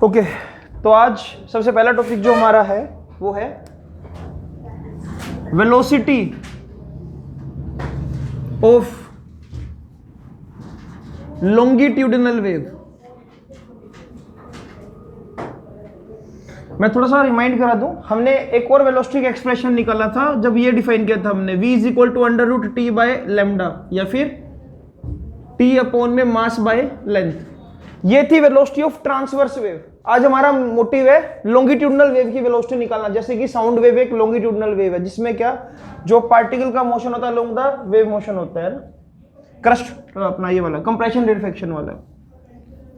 Okay, तो आज सबसे पहला टॉपिक जो हमारा है वो है वेलोसिटी ऑफ लॉन्गिट्यूडिनल वेव। मैं थोड़ा सा रिमाइंड करा दूं, हमने एक और वेलोसिटी का एक्सप्रेशन निकाला था जब ये डिफाइन किया था हमने v is equal to under root T by lambda या फिर t अपॉन में मास बाय लेंथ। ये थी वेलोसिटी ऑफ ट्रांसवर्स वेव। आज हमारा मोटिव है लॉन्गिट्यूडिनल वेव की वेलोसिटी निकालना। जैसे कि साउंड वेव एक लॉन्गिट्यूडिनल वेव है जिसमें क्या जो पार्टिकल का मोशन होता है लॉन्ग द वेव मोशन होता है ना, क्रस्ट अपना ये वाला कंप्रेशन रेडिफेक्शन वाला।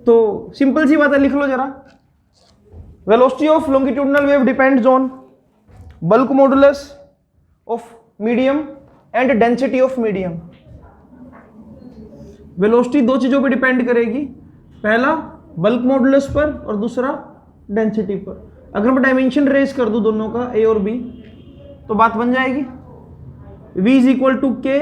तो सिंपल सी बात है, लिख लो जरा। Velocity of longitudinal wave depends on bulk modulus of medium and density of medium. Velocity दो चीजों पे डिपेंड करेगी, पहला बल्क मॉडुलस पर और दूसरा डेंसिटी पर। अगर मैं डायमेंशन रेज कर दूं दोनों का ए और बी तो बात बन जाएगी। v इज इक्वल टू के।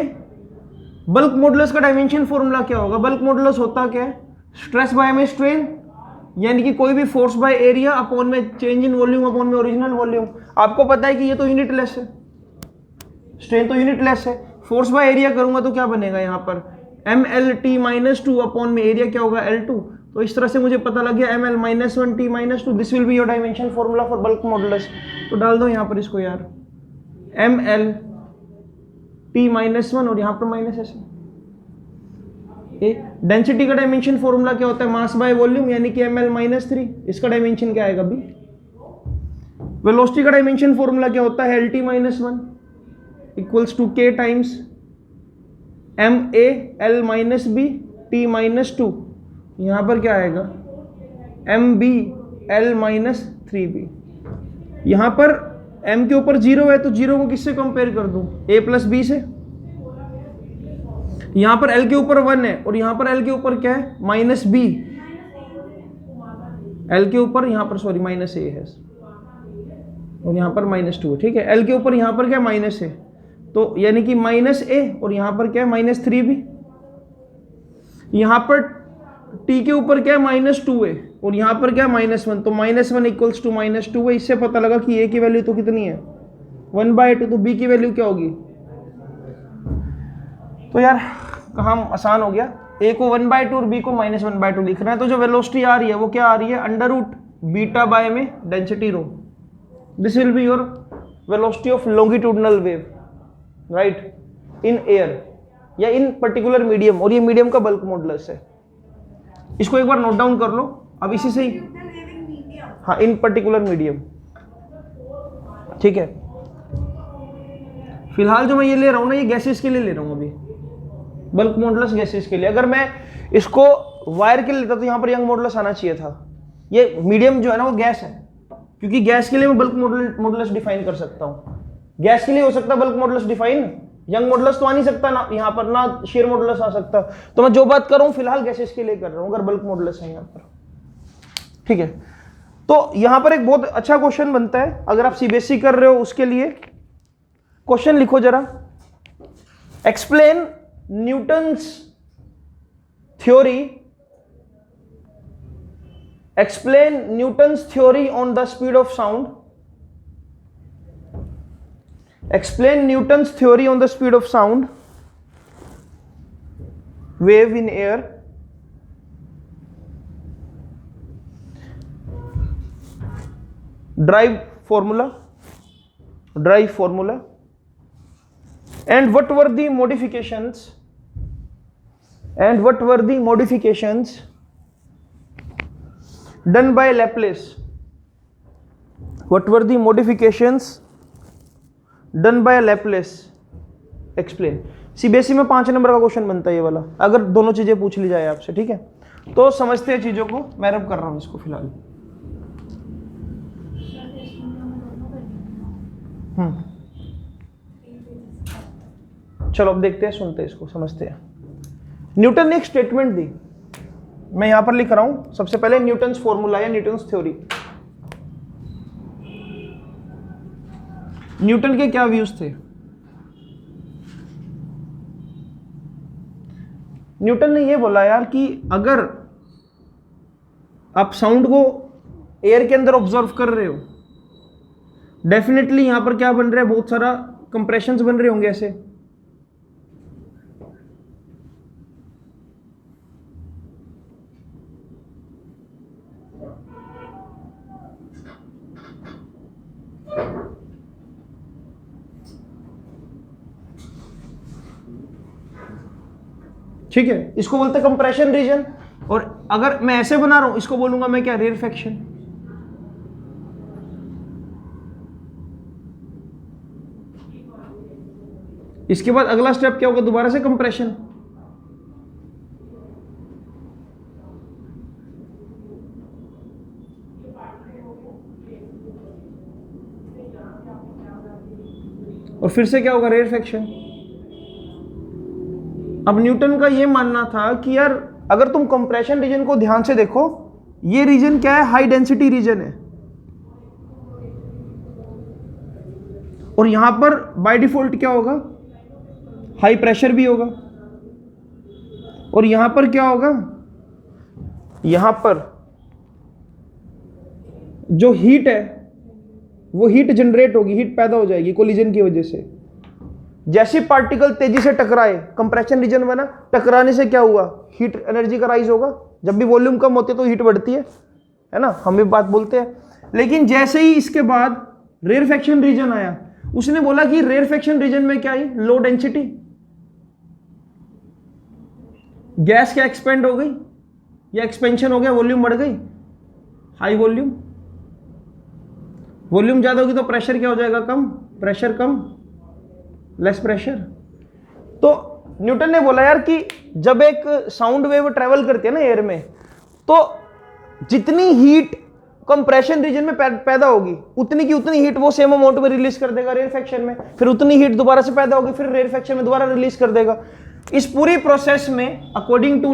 बल्क मॉडुलस का डायमेंशन फॉर्मूला क्या होगा? बल्क मॉडुलस होता क्या है? स्ट्रेस बाय में स्ट्रेन, यानी कि कोई भी फोर्स बाय एरिया अपॉन में चेंज इन वॉल्यूम अपॉन में ओरिजिनल वॉल्यूम। आपको पता है कि ये तो यूनिटलेस है, स्ट्रेन तो यूनिटलेस है। फोर्स बाय एरिया करूंगा तो क्या बनेगा यहाँ पर mlt माइनस टू अपॉन में एरिया क्या होगा L2। तो इस तरह से मुझे पता लग गया ml minus one T minus two, this will be your dimension formula for bulk modulus. तो डाल दो यहाँ पर इसको यार, ml t माइनस वन और यहाँ पर माइनस ऐसे। डेंसिटी का डायमेंशन फॉर्मूला क्या होता है? मास बाय वॉल्यूम, यानी कि ml माइनस थ्री। इसका डायमेंशन क्या आएगा बी। वेलोसिटी का डायमेंशन फॉर्मूला क्या होता है? lt minus one equals to k times ma l minus बी t माइनस टू। यहाँ पर क्या आएगा mb l माइनस थ्री बी। यहाँ पर m के ऊपर जीरो है तो जीरो को किससे कंपेयर कर दूं? a प्लस बी से। यहाँ पर l के ऊपर वन है और यहाँ पर l के ऊपर क्या है? Minus B. l के ऊपर यहाँ पर सॉरी माइनस ए है और यहाँ पर माइनस टू है, ठीक है। l के ऊपर यहाँ पर क्या माइनस है, तो यानी कि माइनस ए और यहाँ पर क्या है माइनस थ्री बी। यहाँ पर t के ऊपर क्या है माइनस टू है और यहाँ पर क्या है माइनस वन, तो minus one equals to minus two है। इससे पता लगा कि a की वैल्यू तो कितनी है वन बाय टू, तो b की वैल्यू क्या होगी? तो यार काम आसान हो गया, a को वन बाय टू और b को माइनस वन बाय टू लिखना है। तो जो वेलोसिटी आ रही है वो क्या आ रही है? अंडर रूट बीटा बाय में density rho. This will be your velocity of longitudinal wave, right, in air या इन पर्टिकुलर मीडियम। और ये मीडियम का बल्क मॉडुलस है। इसको एक बार नोट डाउन कर लो। अब इसी से ही, हाँ, इन पर्टिकुलर मीडियम, ठीक है। फिलहाल जो मैं ये ले रहा हूं ना, ये गैसेस के लिए ले रहा हूं अभी, बल्क मॉडुलस गैसेस के लिए। अगर मैं इसको वायर के लिए लेता तो यहां पर यंग मॉडुलस आना चाहिए था। ये मीडियम जो है ना वो गैस है, क्योंकि गैस के लिए मैं बल्क मॉडुलस डिफाइन कर सकता हूं। गैस के लिए हो सकता है bulk modulus define, young modulus तो आ नहीं सकता ना यहाँ पर, ना शेयर मॉडुलस आ सकता। तो मैं जो बात कर रहा हूँ फिलहाल गैसेस के लिए कर रहा हूँ, अगर बल्क मॉडुलस है यहाँ पर, ठीक है। तो यहाँ पर एक बहुत अच्छा क्वेश्चन बनता है अगर आप सीबीएसई कर रहे हो उसके लिए। क्वेश्चन लिखो जरा, explain Newton's theory, explain Newton's theory on the speed of sound, explain Newton's theory on the speed of sound wave in air, drive formula, and what were the modifications done by Laplace, what were the modifications done by Laplace, explain. CBSE में 5 number का question बनता है ये वाला, अगर दोनों चीजें पूछ ली जाए आपसे, ठीक है। तो समझते हैं चीजों को, मैं रब कर रहा हूं इसको फिलहाल। चलो अब देखते हैं, सुनते हैं इसको, समझते हैं। न्यूटन ने एक स्टेटमेंट दी, मैं यहां पर लिख रहा हूं। सबसे पहले न्यूटन्स फॉर्मूला या न्यूटन्स थ्योरी। न्यूटन के क्या व्यूज थे? न्यूटन ने ये बोला यार कि अगर आप साउंड को एयर के अंदर ऑब्जर्व कर रहे हो, डेफिनेटली यहां पर क्या बन रहा है, बहुत सारा कंप्रेशंस बन रहे होंगे ऐसे। ठीक है, इसको बोलते हैं कंप्रेशन रीजन। और अगर मैं ऐसे बना रहा हूं, इसको बोलूंगा मैं क्या, रेरफेक्शन। इसके बाद अगला स्टेप क्या होगा, दोबारा से कंप्रेशन। और फिर से क्या होगा, रेरफेक्शन। अब न्यूटन का ये मानना था कि यार अगर तुम कंप्रेशन रीजन को ध्यान से देखो, ये रीजन क्या है, हाई डेंसिटी रीजन है, और यहां पर बाय डिफॉल्ट क्या होगा, हाई प्रेशर भी होगा। और यहां पर क्या होगा, यहां पर जो हीट है वो हीट जनरेट होगी, हीट पैदा हो जाएगी कोलिजन की वजह से। जैसे पार्टिकल तेजी से टकराए, कंप्रेशन रीजन बना, टकराने से क्या हुआ, हीट एनर्जी का राइज होगा। जब भी वॉल्यूम कम होती है तो हीट बढ़ती है ना, हम भी बात बोलते हैं। लेकिन जैसे ही इसके बाद रेरफेक्शन रीजन आया, उसने बोला कि रेरफेक्शन रीजन में क्या है, लो डेंसिटी, गैस क्या एक्सपेंड हो गई या एक्सपेंशन हो गया, वॉल्यूम बढ़ गई, हाई वॉल्यूम। वॉल्यूम ज्यादा होगी तो प्रेशर क्या हो जाएगा, कम, प्रेशर कम, लेस प्रेशर। तो न्यूटन ने बोला यार कि जब एक साउंड वेव ट्रेवल करती है ना एयर में, तो जितनी हीट कंप्रेशन रीजन में पैदा होगी, उतनी की उतनी हीट वो सेम अमाउंट में रिलीज कर देगा रेरफेक्शन में, फिर उतनी हीट दोबारा से पैदा होगी, फिर रेरफेक्शन में दोबारा रिलीज कर देगा। इस पूरी प्रोसेस में अकॉर्डिंग टू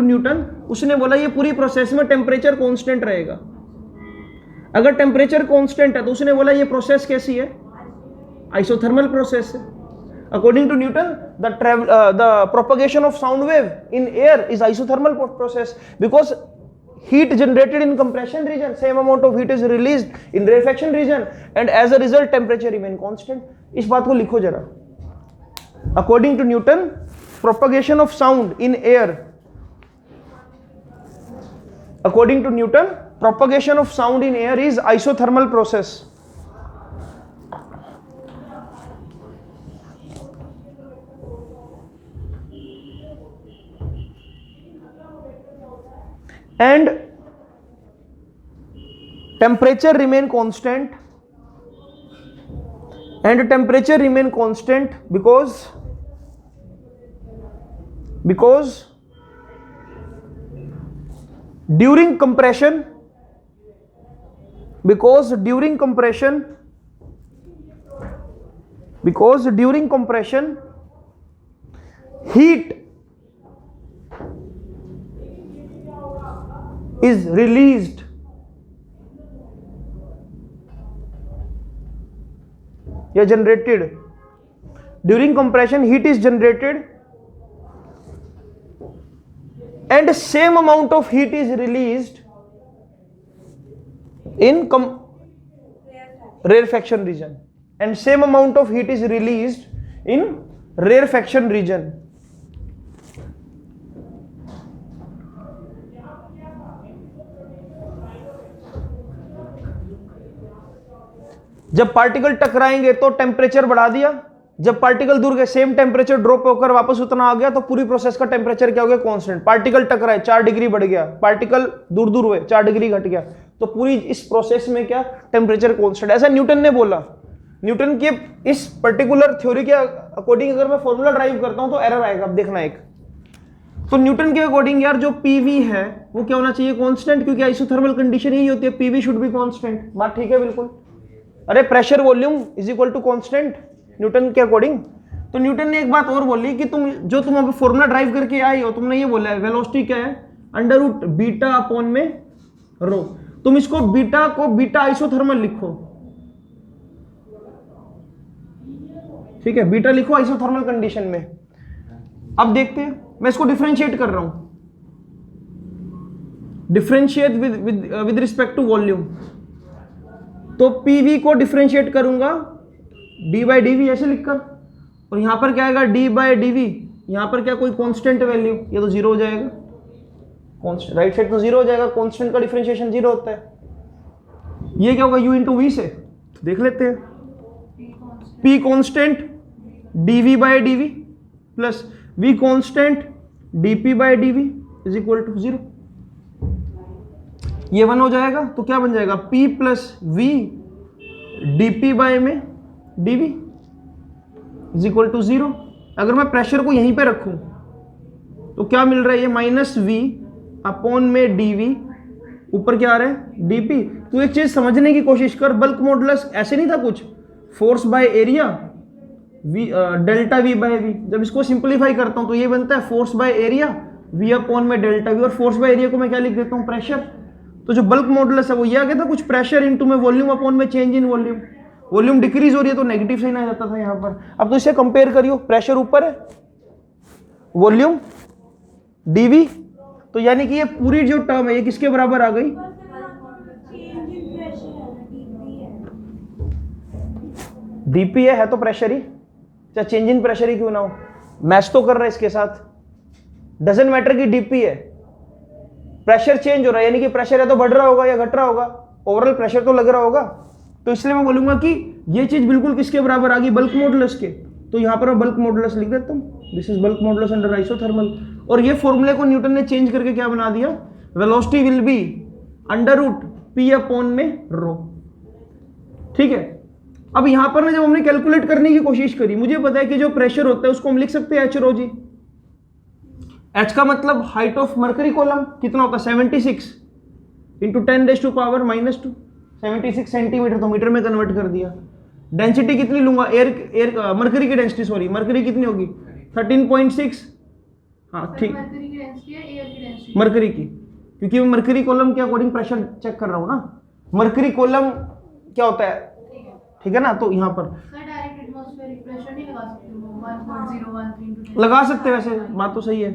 न्यूटन, उसने बोला ये पूरी प्रोसेस में टेम्परेचर कांस्टेंट रहेगा। अगर टेम्परेचर कांस्टेंट है तो उसने बोला ये प्रोसेस कैसी है, आइसोथर्मल प्रोसेस है। According to Newton, the propagation of sound wave in air is isothermal process because heat generated in compression region, same amount of heat is released in rarefaction region, and as a result temperature remain constant. इस बात को लिखो जरा। According to Newton, propagation of sound in air. According to Newton, propagation of sound in air is isothermal process. And temperature remain constant, and temperature remain constant because during compression heat is released या generated. During compression heat is generated and same amount of heat is released in rarefaction region, and same amount of heat is released in rarefaction region. जब particle टकराएंगे तो temperature बढ़ा दिया, जब particle दूर गए same temperature drop होकर वापस उतना आ गया, तो पूरी प्रोसेस का टेम्परेचर क्या हो गया, कांस्टेंट। पार्टिकल टकराए 4 डिग्री बढ़ गया, पार्टिकल दूर दूर हुए 4 डिग्री घट गया, तो पूरी इस प्रोसेस में क्या, टेम्परेचर कांस्टेंट। ऐसा न्यूटन ने बोला। न्यूटन के इस पर्टिकुलर थ्योरी के अकॉर्डिंग अगर मैं फॉर्मूला ड्राइव करता हूं तो एरर आएगा। अब देखना एक, तो न्यूटन के अकॉर्डिंग यार जो पीवी है वो क्या होना चाहिए, कांस्टेंट, क्योंकि आइसोथर्मल कंडीशन यही होती है, पीवी शुड बी कांस्टेंट। बात ठीक है बिल्कुल। अरे pressure volume is equal to constant Newton के अकॉर्डिंग। तो न्यूटन ने एक बात और बोली कि तुम अभी फॉर्मूला ड्राइव करके आए हो, तुमने ये बोला है वेलोसिटी क्या है, अंडर रूट बीटा अपॉन में रो। तुम इसको बीटा को बीटा आइसोथर्मल लिखो, ठीक है, बीटा लिखो आइसोथर्मल कंडीशन में। अब देखते हैं, मैं इसको डिफरेंशिएट कर रहा हूं। Differentiate with respect to volume, तो पीवी को डिफरेंशिएट करूंगा डी बाई डी वी ऐसे लिखकर, और यहां पर क्या आएगा डी बाई डी वी, यहां पर क्या कोई कांस्टेंट वैल्यू, ये तो जीरो हो जाएगा, कांस्टेंट राइट साइड तो जीरो हो जाएगा, कांस्टेंट का डिफरेंशिएशन जीरो होता है। ये क्या होगा, u इंटू वी से, तो देख लेते हैं, p constant dv by dv plus v constant dp by dv is equal to zero. ये वन हो जाएगा तो क्या बन जाएगा, p plus v dp by में dv is equal to zero. अगर मैं प्रेशर को यहीं पे रखूं तो क्या मिल रहा है, ये माइनस v अपॉन में dv, ऊपर क्या आ रहा है dp। तो एक चीज समझने की कोशिश कर, बल्क मॉडुलस ऐसे नहीं था कुछ, force by area v delta v by v। जब इसको सिंपलीफाई करता हूं तो ये बनता है force by area v upon में डेल्टा v, और फोर्स बाय एरिया को मैं क्या लिख देता हूं, प्रेशर। तो जो बल्क मॉडुलस है वो ये आ गया था कुछ प्रेशर इनटू में वॉल्यूम अपॉन में change in volume. Volume decrease हो रही है तो नेगेटिव साइन आ जाता था यहाँ पर। अब तो इसे कंपेयर करियो, प्रेशर ऊपर है, वॉल्यूम dv, तो यानी कि ये पूरी जो टर्म है ये किसके बराबर आ गई, dp है तो प्रेशर ही, चाहे चेंज इन प्रेशर ही क्यों ना हो, मैच तो कर रहा है इसके साथ, डजंट मैटर कि dp है, प्रेशर चेंज हो रहा है, यानी कि प्रेशर है तो बढ़ रहा होगा या घट रहा होगा, ओवरऑल प्रेशर तो लग रहा होगा। तो इसलिए मैं बोलूंगा कि ये चीज बिल्कुल किसके बराबर आ गई, बल्क मॉडुलस के। तो यहां पर मैं बल्क मॉडुलस लिख देता हूं, this is bulk modulus under isothermal. और ये फॉर्मूले को न्यूटन ने चेंज करके क्या बना दिया, velocity will be under root P upon में रो। ठीक है, अब यहां पर ना जब हमने कैलकुलेट करने की कोशिश करी, मुझे पता है कि जो प्रेशर होता है उसको हम लिख सकते हैं एच रो जी। एच का मतलब हाइट ऑफ मर्करी कॉलम कितना होता है, 76 इंटू 10⁻⁻², 76 सेंटीमीटर, तो मीटर में कन्वर्ट कर दिया। डेंसिटी कितनी लूंगा, एयर मर्करी की डेंसिटी, सॉरी मर्करी कितनी होगी 13.6, हाँ ठीक, मर्करी की, क्योंकि मैं मर्करी कॉलम के अकॉर्डिंग प्रेशर चेक कर रहा हूँ ना, मर्करी कॉलम क्या होता है, ठीक है ना। तो यहाँ पर लगा सकते हैं, वैसे बात तो सही है।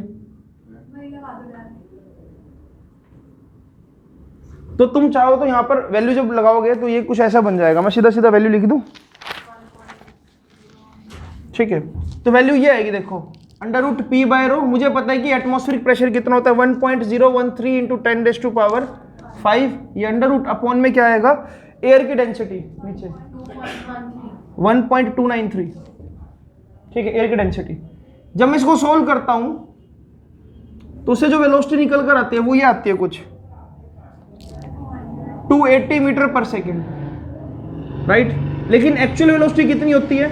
तो तुम चाहो तो यहाँ पर वैल्यू जब लगाओगे तो ये कुछ ऐसा बन जाएगा, मैं सीधा सीधा वैल्यू लिख दूं, ठीक है। तो वैल्यू ये आएगी, देखो अंडर रूट पी बाय रो, मुझे पता है कि एटमॉस्फेरिक प्रेशर कितना होता है 1.013 इंटू 10⁵, ये अंडर रूट अपॉन में क्या आएगा, एयर की डेंसिटी नीचे 1.293, ठीक है, एयर की डेंसिटी। जब मैं इसको सोल्व करता हूं तो उससे जो वेलोसिटी निकल कर आती है वो ये आती है कुछ 280 मीटर पर सेकेंड, राइट। लेकिन एक्चुअल वेलोसिटी कितनी होती है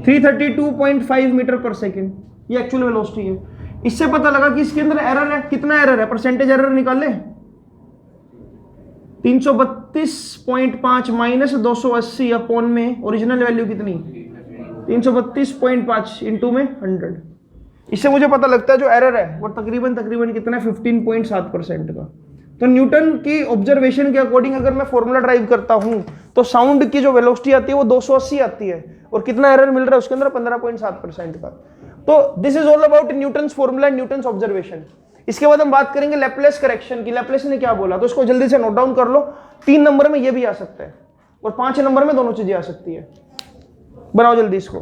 332.5 मीटर पर सेकेंड, ये एक्चुअल वेलोसिटी है। इससे पता लगा कि इसके अंदर एरर है, कितना एरर है, परसेंटेज एरर निकाले 332.5 माइनस 280 अपॉन में ओरिजिनल वैल्यू कितनी 332.5 इंटू में 100। इससे मुझे पता लगता है जो एरर है वो तकरीबन कितना है 15.7% का। तो न्यूटन की ऑब्जर्वेशन के अकॉर्डिंग अगर मैं फॉर्मूला ड्राइव करता हूं तो साउंड की जो वेलोसिटी आती है वो 280 आती है, और कितना एरर मिल रहा है उसके अंदर 15.7% का। तो this is all about Newton's formula, Newton's observation. इसके बाद हम बात करेंगे लैपलेस करेक्शन की, लैपलेस ने क्या बोला, तो इसको जल्दी से नोट डाउन कर लो। 3 नंबर में ये भी आ सकता है और 5 नंबर में दोनों चीजें आ सकती है, बनाओ जल्दी इसको।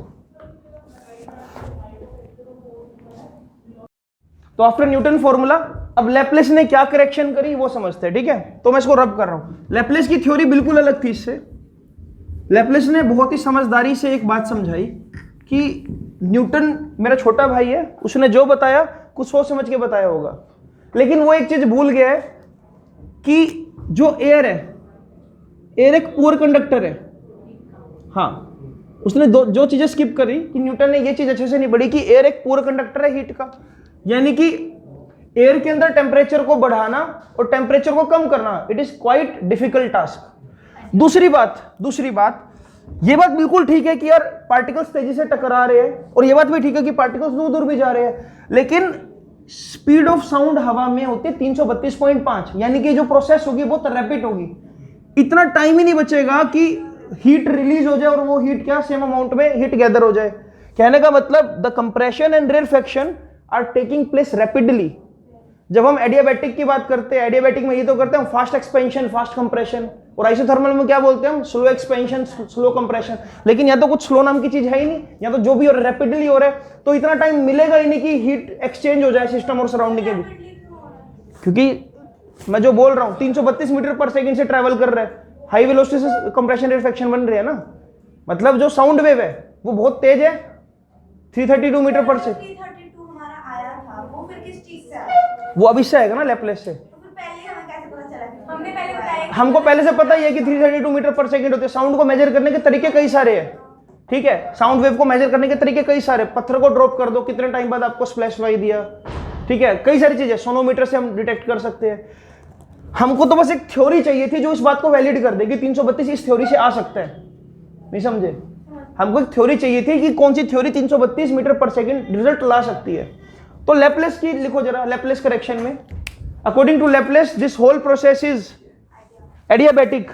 तो आफ्टर न्यूटन फॉर्मूला अब लैपलेस ने क्या करेक्शन करी वो समझते हैं, ठीक है। तो मैं इसको रब कर रहा हूं। लैपलेस की थ्योरी बिल्कुल अलग थी इससे। लैपलेस ने बहुत ही समझदारी से एक बात समझाई कि न्यूटन मेरा छोटा भाई है, उसने जो बताया कुछ सोच समझ के बताया होगा, लेकिन वो एक चीज भूल गया है कि जो एयर है, एयर एक पुअर कंडक्टर है। हाँ, उसने जो चीजें स्किप करी कि न्यूटन ने ये चीज अच्छे से नहीं पढ़ी कि एयर एक पुअर कंडक्टर है हीट का, यानी कि एयर के अंदर टेम्परेचर को बढ़ाना और टेम्परेचर को कम करना, it is quite difficult task. दूसरी बात ये बात बिल्कुल ठीक है कि यार पार्टिकल्स तेजी से टकरा रहे हैं, और ये बात भी ठीक है कि पार्टिकल्स दूर दूर भी जा रहे हैं, लेकिन स्पीड ऑफ साउंड हवा में होती है 332.5, यानी कि जो प्रोसेस होगी बहुत रैपिड होगी। इतना टाइम ही नहीं बचेगा कि हीट रिलीज हो जाए और वो हीट क्या सेम अमाउंट में हीट गैदर हो जाए। कहने का मतलब the compression and rarefaction are taking place rapidly. जब हम एडियाबैटिक की बात करते हैं, एडियाबैटिक में ये तो करते हैं फास्ट एक्सपेंशन फास्ट कंप्रेशन, और आइसोथर्मल में क्या बोलते हैं हम, स्लो एक्सपेंशन स्लो कंप्रेशन। लेकिन या तो कुछ स्लो नाम की चीज है ही नहीं, या तो जो भी हो रहा है रैपिडली हो रहा है, तो इतना टाइम मिलेगा ही नहीं कि हीट एक्सचेंज हो जाए सिस्टम और सराउंडिंग के बीच। क्योंकि मैं जो बोल रहा हूँ 332 मीटर पर सेकंड से ट्रैवल कर रहा है, हाई वेलोसिटी से कंप्रेशन रिफ्लेक्शन बन रही है ना, मतलब जो साउंड वेव है वो बहुत तेज है, 332 मीटर पर सेकंड। 332 हमारा आया था, वो फिर किस चीज से आया? वो अभी से आएगा ना लैपलेस से। तो फिर पहले हमें कैसे पता चला? हमने पहले बताया कि हमको पहले से पता ही है कि 332 मीटर पर सेकंड होते हैं। साउंड को मेजर करने के तरीके कई सारे हैं, ठीक है, साउंड वेव को मेजर करने के तरीके कई सारे। पत्थर को ड्रॉप कर दो, कितने टाइम बाद आपको स्प्लैश वाई दिया, ठीक है, कई सारी चीजें सोनोमीटर से हम डिटेक्ट कर सकते हैं। हमको तो बस एक थ्योरी चाहिए थी जो इस बात को वैलिड कर दे कि 332 इस थ्योरी से आ सकता है, नहीं समझे? हमको एक थ्योरी चाहिए थी कि कौन सी थ्योरी 332 मीटर पर सेकंड रिजल्ट ला सकती है। तो लैपलेस की लिखो जरा, लैपलेस करेक्शन में, according to Laplace this whole process is adiabatic.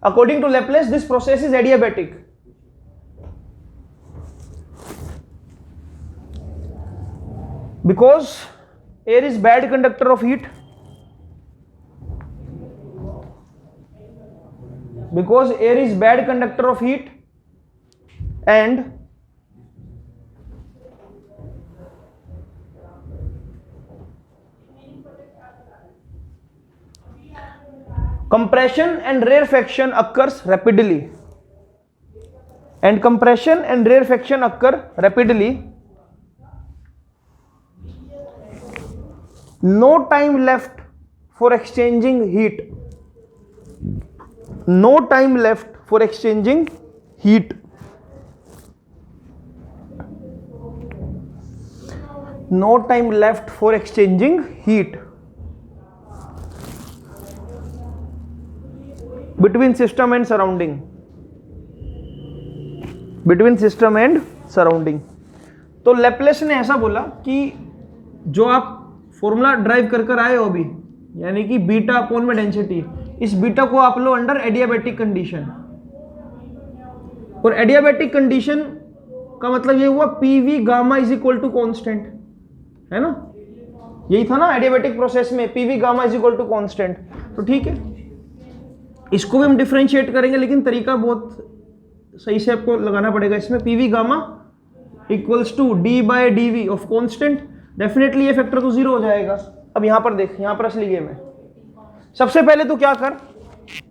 According to Laplace this process is adiabatic. Because air is bad conductor of heat, because air is bad conductor of heat and compression and rarefaction occurs rapidly, and compression and rarefaction occur rapidly. No time left for exchanging heat. No time left for exchanging heat. No time left for exchanging heat between system and surrounding. Between system and surrounding. तो Laplace ने ऐसा बोला कि जो आप formula drive कर कर आए हो अभी, यानी कि बीटा अपॉन में डेंसिटी, इस बीटा को आप लो अंडर एडियाबैटिक कंडीशन। और एडियाबैटिक कंडीशन का मतलब ये हुआ PV gamma is equal to constant, है ना, यही था ना एडियाबैटिक प्रोसेस में, PV gamma is equal to constant. तो ठीक है, इसको भी हम डिफरेंशिएट करेंगे, लेकिन तरीका बहुत सही से आपको लगाना पड़ेगा इसमें। PV gamma equals to D by D V of constant, definitely ये फैक्टर तो जीरो हो जाएगा। अब यहां पर देख, यहां पर असली गेम है। सबसे पहले तो क्या कर,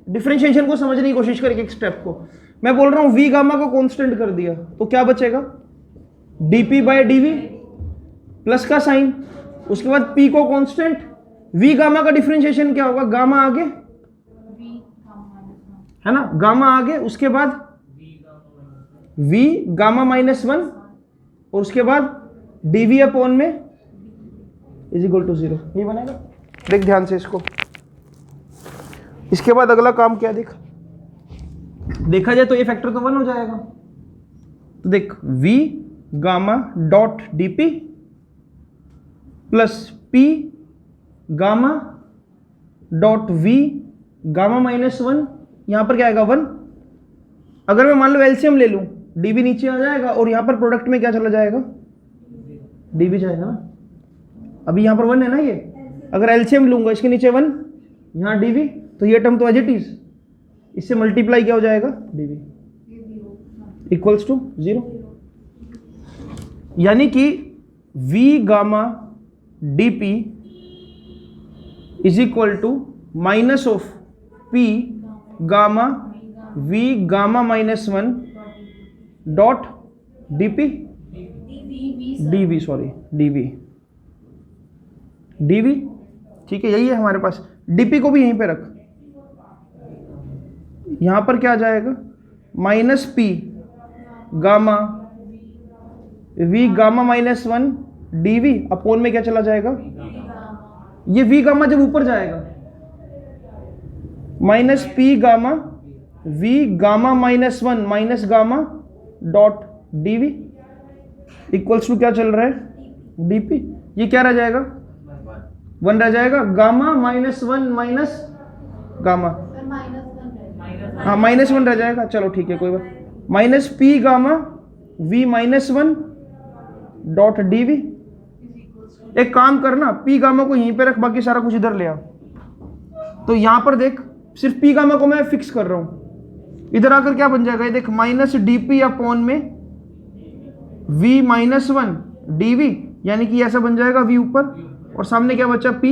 डिफरेंशिएशन को समझने की कोशिश कर एक स्टेप को। मैं बोल रहा हूं वी गामा को कांस्टेंट कर दिया तो क्या बचेगा, डीपी बाय डीवी प्लस का साइन, उसके बाद पी को कांस्टेंट, वी गामा का डिफरेंशिएशन क्या होगा, गामा आगे, है ना, गामा आगे, उसके बाद वी गामा -1 और उसके बाद डीवी अपॉन में इज इक्वल टू 0, ये बनेगा। देख ध्यान से इसको। इसके बाद अगला काम क्या देखा जाए तो ये फैक्टर तो 1 हो जाएगा। तो देख v gamma dot dp plus p gamma dot v gamma -1, यहां पर क्या आएगा 1। अगर मैं मान लो एलसीएम ले लूं, dv नीचे आ जाएगा और यहां पर प्रोडक्ट में क्या चला जाएगा, dv जाएगा ना। अभी यहां पर 1 है ना, ये अगर एलसीएम लूंगा इसके नीचे 1, यहां dv, तो ये टर्म तो एज इट इज, इससे मल्टीप्लाई क्या हो जाएगा, dv इक्वल्स टू 0। यानी कि v gamma dp is equal to minus of p gamma v gamma -1 dot dp dv, sorry dv, ठीक है, यही है हमारे पास। dp को भी यहीं पे रख, यहां पर क्या आ जाएगा, minus p gamma v gamma -1 dv upon में क्या चला जाएगा, ये v गामा जब ऊपर जाएगा, minus p gamma v gamma -1 minus gamma dot dv equals to क्या चल रहा है, dp, ये क्या रह जाएगा, 1 रह जाएगा, गामा -1 माइनस गामा, हाँ -1 रह जाएगा, चलो ठीक है कोई बात, minus p gamma v -1 dot dv एक काम करना, पी गामा को यहीं पे रख, बाकी सारा कुछ इधर ले आ। तो यहां पर देख, सिर्फ पी गामा को मैं फिक्स कर रहा हूं, इधर आकर क्या बन जाएगा, ये देख माइनस dp अपॉन में v माइनस 1 dv, यानी कि ऐसा बन जाएगा v ऊपर और सामने क्या बचा, p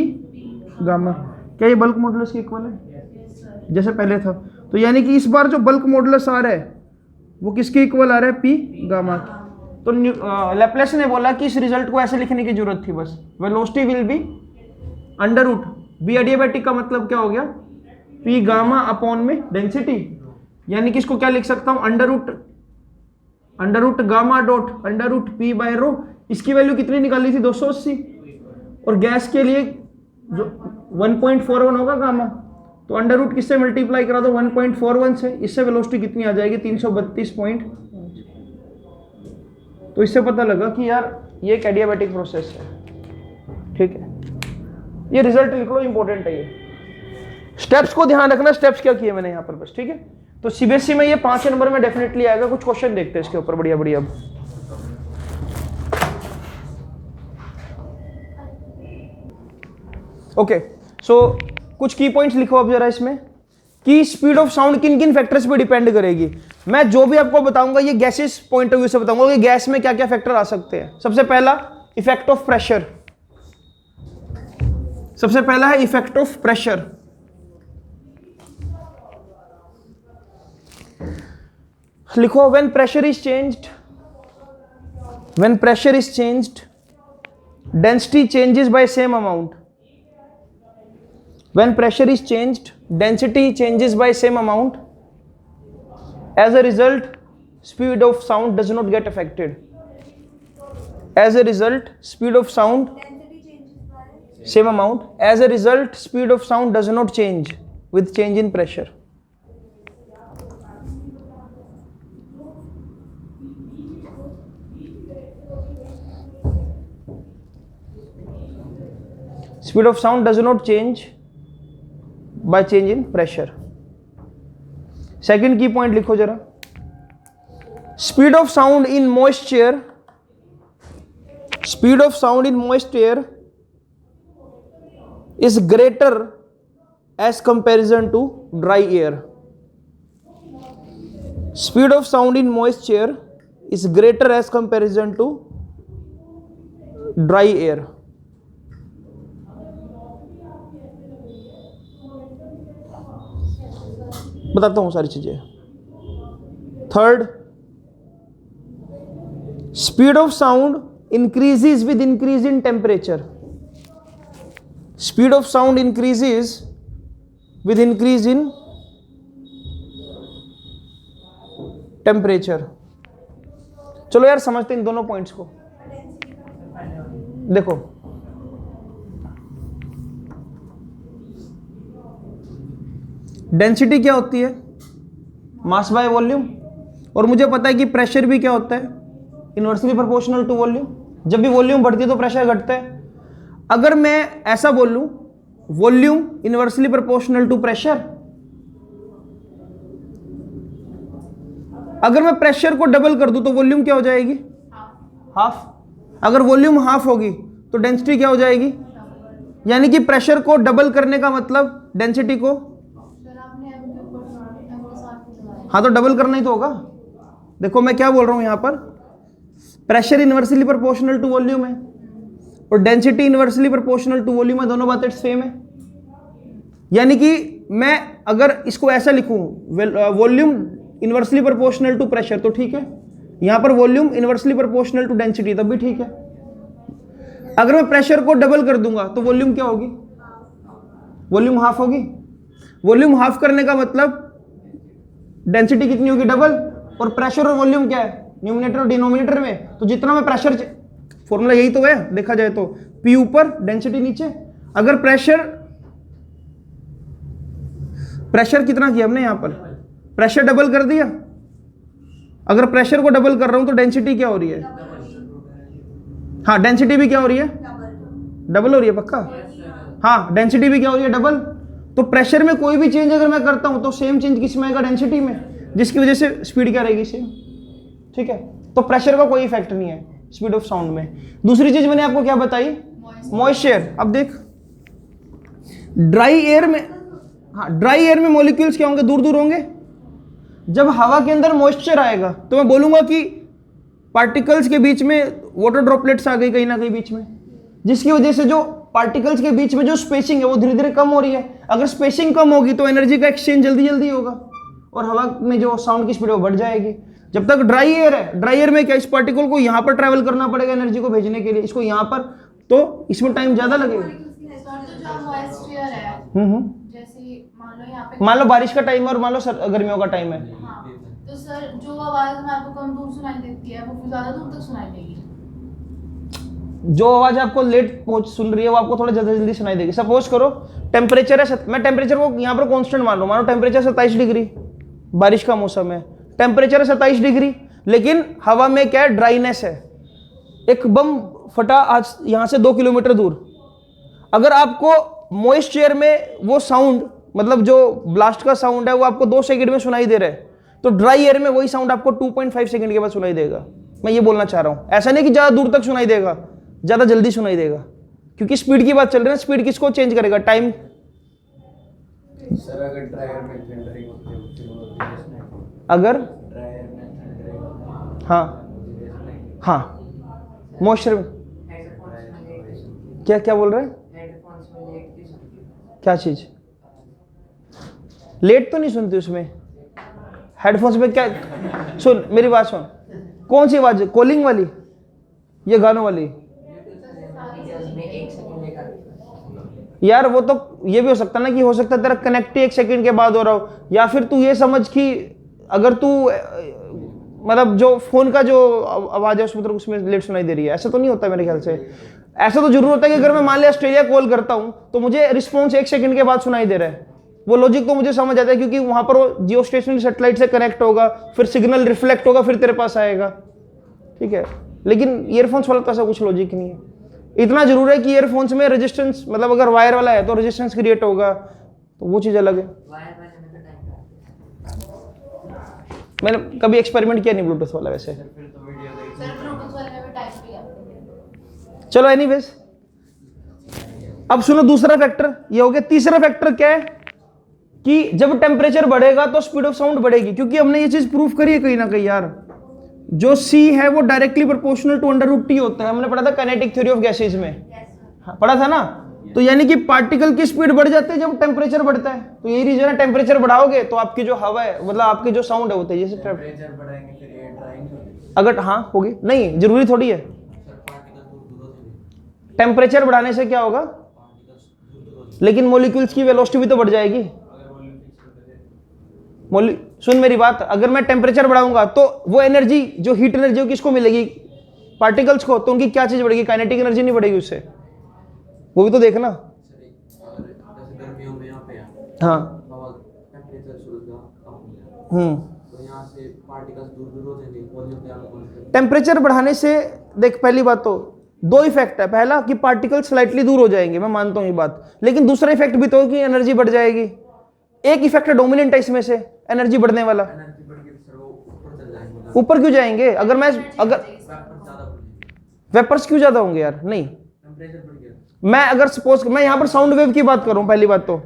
गामा। क्या ये बल्क मॉडुलस के इक्वल है जैसे पहले था? तो यानी कि इस बार जो बल्क मॉडुलस आ रहा है वो किसके इक्वल आ रहा है, p गामा के। तो लैप्लेस ने बोला कि इस रिजल्ट को ऐसे लिखने की जरूरत थी बस, velocity will be under root B adiabatic का मतलब क्या हो गया, p गामा अपॉन में डेंसिटी, यानी कि इसको क्या लिख सकता हूं, under root gamma dot under root p by rho. इसकी वैल्यू कितनी निकाली थी, 280, और गैस के लिए जो 1.41 होगा गामा, तो अंडर रूट किससे मल्टीप्लाई करा दो, 1.41 से, इससे वेलोसिटी कितनी आ जाएगी, 332 पॉइंट। तो इससे पता लगा कि यार ये एक एडियाबैटिक प्रोसेस है। ठीक है, ये रिजल्ट लिख लो, इंपॉर्टेंट है ये। स्टेप्स को ध्यान रखना, स्टेप्स क्या किए मैंने यहाँ पर बस। ठीक है, तो सीबीएसई में ये 5 नंबर में डेफिनेटली आएगा। कुछ क्वेश्चन देखते हैं इसके ऊपर बढ़िया बढ़िया। अब ओके, सो कुछ की पॉइंट्स लिखो अब जरा इसमें, कि स्पीड ऑफ साउंड किन किन फैक्टर्स पे डिपेंड करेगी। मैं जो भी आपको बताऊंगा ये गैसेस पॉइंट ऑफ व्यू से बताऊंगा कि गैस में क्या क्या फैक्टर आ सकते हैं। सबसे पहला इफेक्ट ऑफ प्रेशर, सबसे पहला है इफेक्ट ऑफ प्रेशर। लिखो, when pressure is changed, when pressure is changed density changes by same amount. When pressure is changed, density changes by same amount. As a result, speed of sound does not get affected. As a result, speed of sound Density changes by same amount. As a result, speed of sound does not change with change in pressure. Speed of sound does not change by change in pressure. Second key point लिखो जरा, speed of sound in moist air, speed of sound in moist air is greater as comparison to dry air. Speed of sound in moist air is greater as comparison to dry air. बताता हूं सारी चीजें। Third, speed of sound increases with increase in temperature. Speed of sound increases with increase in temperature. चलो यार समझते हैं इन दोनों points को। देखो, डेंसिटी क्या होती है, मास बाय वॉल्यूम, और मुझे पता है कि प्रेशर भी क्या होता है, इनवर्सली प्रोपोर्शनल टू वॉल्यूम। जब भी वॉल्यूम बढ़ती है तो प्रेशर घटता है। अगर मैं ऐसा बोलूं, volume inversely proportional to pressure, अगर मैं प्रेशर को डबल कर दूं तो वॉल्यूम क्या हो जाएगी, हाफ। अगर वॉल्यूम हाफ होगी तो डेंसिटी क्या हो जाएगी, यानी कि प्रेशर को डबल करने का मतलब डेंसिटी को, हाँ तो डबल करना ही तो होगा। देखो मैं क्या बोल रहा हूं यहां पर, pressure inversely proportional to volume है और density inversely proportional to volume है, दोनों बातें सेम है। यानी कि मैं अगर इसको ऐसा लिखूं, volume inversely proportional to pressure, तो ठीक है। यहां पर volume inversely proportional to density, तब भी ठीक है। अगर मैं प्रेशर को डबल कर दूंगा तो वॉल्यूम क्या होगी, वॉल्यूम हाफ होगी। वॉल्यूम हाफ करने का मतलब डेंसिटी कितनी होगी, डबल, और प्रेशर और वॉल्यूम क्या है, न्यूमिनेटर और डिनोमिनेटर में। तो जितना मैं प्रेशर, फॉर्मूला यही तो है देखा जाए तो, P ऊपर डेंसिटी नीचे। अगर प्रेशर कितना किया हमने यहां पर, प्रेशर डबल कर दिया। अगर प्रेशर को डबल कर रहा हूं तो डेंसिटी क्या हो रही है, हाँ डेंसिटी भी क्या हो रही है, डबल हो रही है पक्का, हाँ डेंसिटी भी क्या हो रही है, डबल। तो प्रेशर में कोई भी चेंज अगर मैं करता हूं तो सेम चेंज किस में आएगा, डेंसिटी में, जिसकी वजह से स्पीड क्या रहेगी, सेम। ठीक है, तो प्रेशर का कोई इफेक्ट नहीं है स्पीड ऑफ साउंड में। दूसरी चीज मैंने आपको क्या बताई, मॉइस्चर। अब देख ड्राई एयर में, हाँ ड्राई एयर में मॉलिक्यूल्स क्या होंगे, दूर दूर होंगे। जब हवा के अंदर मॉइस्चर आएगा तो मैं बोलूंगा कि पार्टिकल्स के बीच में वाटर ड्रॉपलेट्स आ गई कहीं ना कहीं बीच में, जिसकी वजह से जो पार्टिकल्स के बीच में जो स्पेसिंग है वो धीरे धीरे कम हो रही है। अगर स्पेसिंग कम होगी तो एनर्जी का एक्सचेंज जल्दी जल्दी होगा और हवा में जो साउंड की स्पीड है वो बढ़ जाएगी। जब तक ड्राई एयर है, ड्राई एयर में क्या, इस पार्टिकल को यहाँ पर ट्रैवल करना पड़ेगा एनर्जी को भेजने के लिए, इसको यहाँ पर, तो इसमें टाइम ज्यादा लगेगा। जैसे मान लो बारिश का टाइम है और मान लो गर्मियों का टाइम है। हाँ, तो सर जो आवाज हमें आपको कम दूर सुनाई देती है वो फिर ज्यादा दूर तक सुनाई देगी। जो आवाज आपको लेट पहुंच सुन रही है वो आपको थोड़ा ज्यादा जल्दी सुनाई देगी। सपोज करो टेम्परेचर है, मैं टेम्परेचर को यहाँ पर कांस्टेंट मान लो, मानो टेम्परेचर 27 डिग्री, बारिश का मौसम है, टेम्परेचर है 27 डिग्री, लेकिन हवा में क्या है, ड्राइनेस है। एक बम फटा आज यहाँ से 2 किलोमीटर दूर, अगर आपको मॉइस्ट एयर में वो साउंड, मतलब जो ब्लास्ट का साउंड है वो आपको 2 सेकंड में सुनाई दे रहा है, तो ड्राई एयर में वही साउंड आपको 2.5 सेकंड के बाद सुनाई देगा। मैं ये बोलना चाह रहा हूं, ऐसा नहीं कि ज्यादा दूर तक सुनाई देगा, ज्यादा जल्दी सुनाई देगा, क्योंकि स्पीड की बात चल रही है। स्पीड किसको चेंज करेगा, टाइम। सर अगर ड्रायर में थंडरिंग होती है, अगर ड्रायर में थंडरिंग, हाँ हाँ मॉइस्चर में क्या क्या बोल रहे हैं, क्या चीज लेट तो नहीं सुनती उसमें, हेडफोन्स में क्या, सुन मेरी बात सुन, कौन सी आवाज है, कॉलिंग वाली ये गानों वाली? यार वो तो ये भी हो सकता ना कि हो सकता है तेरा कनेक्ट ही 1 सेकंड के बाद हो रहा हो, या फिर तू ये समझ कि अगर तू मतलब जो फोन का जो आवाज है उसमें लेट सुनाई दे रही है, ऐसा तो नहीं होता मेरे ख्याल से। ऐसा तो जरूर होता है कि अगर मैं मान लिया ऑस्ट्रेलिया कॉल करता हूं तो मुझे रिस्पॉन्स 1 सेकंड के बाद सुनाई दे रहा है, वो लॉजिक तो मुझे समझ आता है, क्योंकि वहां पर वो जियो स्टेशनरी सैटेलाइट से कनेक्ट होगा, फिर सिग्नल रिफ्लेक्ट होगा, फिर तेरे पास आएगा, ठीक है। लेकिन ईयरफोन्स वाला तो ऐसा कुछ लॉजिक नहीं है। इतना जरूर है कि ईयरफोन्स में रेजिस्टेंस, मतलब अगर वायर वाला है तो रेजिस्टेंस क्रिएट होगा, तो वो चीज अलग है। मैंने कभी एक्सपेरिमेंट किया नहीं ब्लूटूथ वाला वैसे। सर ब्लूटूथ वाले में भी टाइम भी आता है। चलो एनीवेज, अब सुनो दूसरा फैक्टर ये हो गया। तीसरा फैक्टर क्या है कि जब टेम्परेचर बढ़ेगा तो स्पीड ऑफ साउंड बढ़ेगी, क्योंकि हमने ये चीज प्रूव करी है कहीं ना कहीं यार। जो C है वो डायरेक्टली प्रोपोर्शनल टू √T होता है, हमने पढ़ा था काइनेटिक थ्योरी ऑफ गैसेज में, हाँ, पढ़ा था ना। तो यानी कि पार्टिकल की स्पीड बढ़ जाती है जब टेम्परेचर बढ़ता है, तो यही रीजन है, टेम्परेचर बढ़ाओगे तो आपकी जो हवा है, मतलब आपकी जो साउंड है वो तेजी से टेम्परेचर बढ़ाएंगे फिर ये ड्राइंग होगी। अगर हाँ होगी, नहीं जरूरी थोड़ी है। टेम्परेचर बढ़ाने से क्या होगा, लेकिन मॉलिक्यूल्स की वेलोसिटी भी तो बढ़ जाएगी। सुन मेरी बात, अगर मैं टेम्परेचर बढ़ाऊंगा तो वो एनर्जी, जो हीट एनर्जी किसको मिलेगी, पार्टिकल्स को, तो उनकी क्या चीज बढ़ेगी, काइनेटिक एनर्जी नहीं बढ़ेगी उससे, वो भी तो देखना। जैसे गर्मियों में यहाँ पे है, हाँ टेम्परेचर सूरज का कम हो गया, तो यहाँ से पार्टिकल्स दूर दूर हो जाएंगे, वॉल्यूम पे आना। टेम्परेचर बढ़ाने से देख, पहली बात तो 2 इफेक्ट है। पहला कि पार्टिकल स्लाइटली दूर हो जाएंगे, मैं मानता हूं ये बात, लेकिन दूसरा इफेक्ट भी तो है कि एनर्जी बढ़ जाएगी। एक इफेक्ट है डोमिनेंट है इसमें से, एनर्जी बढ़ने वाला। एनर्जी बढ़ के सर वो ऊपर चल जाएंगे। ऊपर क्यों जाएंगे, अगर मैं अगर वेपर्स क्यों ज्यादा होंगे यार, नहीं टेम्परेचर बढ़ गया। मैं अगर सपोज मैं यहां पर साउंड वेव की बात कर रहा हूं, पहली बात तो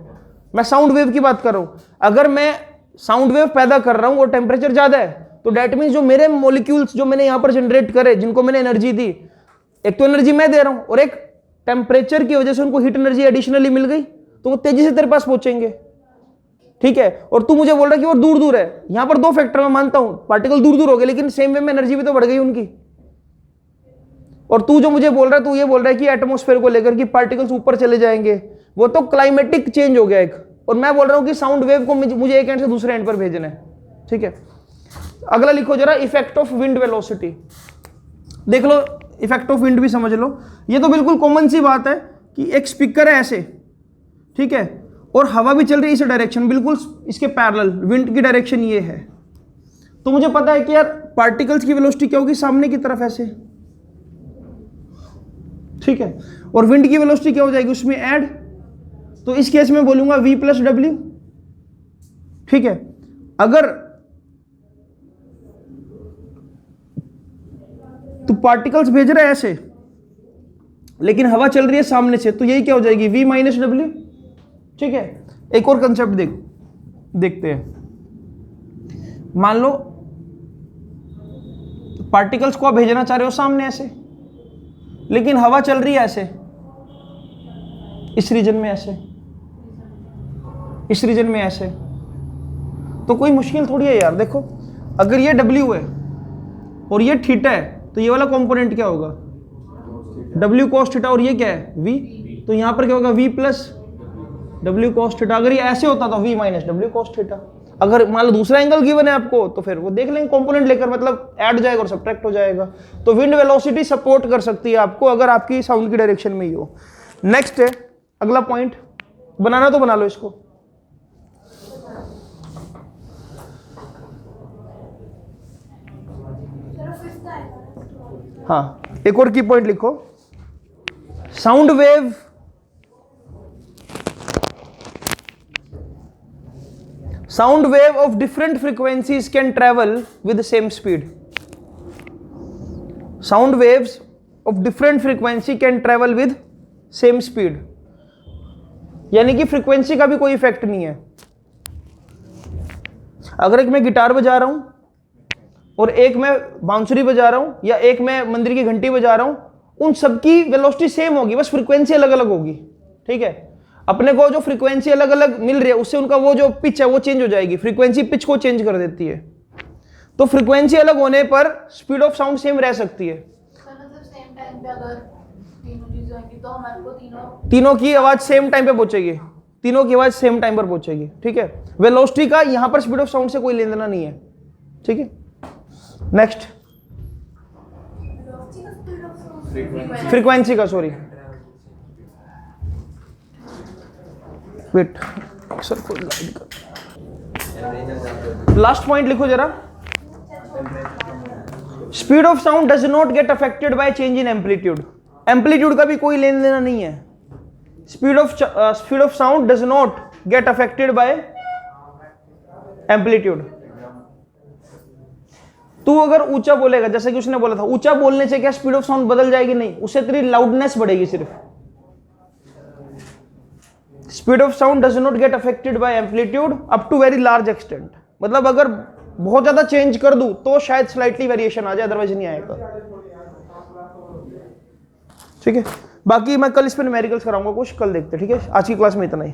मैं साउंड वेव की बात कर रहा हूं। अगर मैं साउंड वेव पैदा कर रहा हूं और टेम्परेचर ज्यादा है, तो डेट मीन्स जो मेरे मॉलिक्यूल्स जो मैंने यहां पर जनरेट करे, जिनको मैंने एनर्जी दी, एक तो एनर्जी मैं दे रहा हूं और एक टेम्परेचर की वजह से उनको हीट एनर्जी एडिशनली मिल गई, तो वो तेजी से तेरे पास पहुंचेंगे, ठीक है। और तू मुझे बोल रहा है कि वो दूर दूर है, यहां पर 2 फैक्टर मैं मानता हूं, पार्टिकल दूर दूर हो गए, लेकिन सेम वे में एनर्जी भी तो बढ़ गई उनकी। और तू जो मुझे बोल रहा है, तू ये बोल रहा है कि एटमॉस्फेयर को लेकर कि पार्टिकल्स ऊपर चले जाएंगे, वो तो क्लाइमेटिक चेंज हो गया एक, और मैं बोल रहा हूं कि साउंड वेव को मुझे एक एंड से दूसरे एंड पर भेजना है, ठीक है। अगला लिखो जरा, इफेक्ट ऑफ विंड वेलोसिटी। देख लो, इफेक्ट ऑफ विंड भी समझ लो। ये तो बिल्कुल कॉमन सी बात है कि एक स्पीकर है ऐसे, ठीक है, और हवा भी चल रही है इस डायरेक्शन, बिल्कुल इसके पैरेलल, विंड की डायरेक्शन ये है। तो मुझे पता है कि यार पार्टिकल्स की वेलोसिटी क्या होगी, सामने की तरफ ऐसे, ठीक है, और विंड की वेलोसिटी क्या हो जाएगी उसमें ऐड, तो इस केस में बोलूंगा v + w, ठीक है। अगर तो पार्टिकल्स भेज रहे हैं ऐसे, लेकिन हवा चल रही है सामने से, तो यही क्या हो जाएगी, v माइनस डब्ल्यू। ठीक है, एक और कंसेप्ट देखते हैं। मान लो पार्टिकल्स को आप भेजना चाह रहे हो सामने ऐसे, लेकिन हवा चल रही है ऐसे, इस रीजन में ऐसे, इस रीजन में ऐसे, तो कोई मुश्किल थोड़ी है यार। देखो अगर ये W है और ये थीटा है, तो ये वाला कंपोनेंट क्या होगा, W cos थीटा, और ये क्या है V, तो यहां पर क्या होगा V plus W cos theta. अगर ये ऐसे होता तो V minus W cos theta. अगर मान लो दूसरा एंगल गिवन है आपको, तो फिर वो देख लेंगे कंपोनेंट लेकर, मतलब ऐड हो जाएगा और सब्ट्रैक्ट हो जाएगा। तो विंड वेलोसिटी सपोर्ट कर सकती है आपको अगर आपकी साउंड की डायरेक्शन में ही हो। नेक्स्ट है अगला पॉइंट, बनाना तो बना लो इसको। हाँ, एक और की पॉइंट लिखो, sound wave of different frequencies can travel with the same speed. Sound waves of different frequency can travel with same speed. यानी कि फ्रीक्वेंसी का भी कोई इफेक्ट नहीं है। अगर एक मैं गिटार बजा रहा हूं और एक मैं बांसुरी बजा रहा हूं या एक मैं मंदिर की घंटी बजा रहा हूं, उन सबकी वेलोसिटी सेम होगी, बस फ्रीक्वेंसी अलग अलग होगी। ठीक है, अपने को जो फ्रीक्वेंसी अलग अलग मिल रही है उससे उनका वो जो पिच है वो चेंज हो जाएगी, फ्रीक्वेंसी पिच को चेंज कर देती है। तो फ्रीक्वेंसी अलग होने पर स्पीड ऑफ साउंड सेम रह सकती है। मतलब सेम टाइम पे अगर तीनों चीजें होंगी तो हमारे को तीनों की आवाज सेम टाइम पे पहुंचेगी, तीनों की आवाज सेम टाइम पर पहुंचेगी। ठीक है, वेलोसिटी का यहां पर स्पीड ऑफ साउंड से कोई लेना देना नहीं है। ठीक है, नेक्स्ट फ्रीक्वेंसी का, सॉरी वेट सर, कोई गाइड कर। लास्ट पॉइंट लिखो जरा, speed of sound does not get affected by change in amplitude. Amplitude का भी कोई लेना देना नहीं है। Speed of sound does not get affected by amplitude. तू अगर ऊंचा बोलेगा, जैसे कि उसने बोला था, ऊंचा बोलने से क्या स्पीड ऑफ साउंड बदल जाएगी, नहीं, उससे तेरी लाउडनेस बढ़ेगी सिर्फ। Speed of sound does not get affected by amplitude up to very large extent. मतलब अगर बहुत ज्यादा चेंज कर दूं तो शायद स्लाइटली वेरिएशन आ जाए, अदरवाइज नहीं आएगा। ठीक है, बाकी मैं कल इस पर न्यूमेरिकल्स कराऊंगा कुछ, कल देखते हैं। ठीक है, आज की क्लास में इतना ही।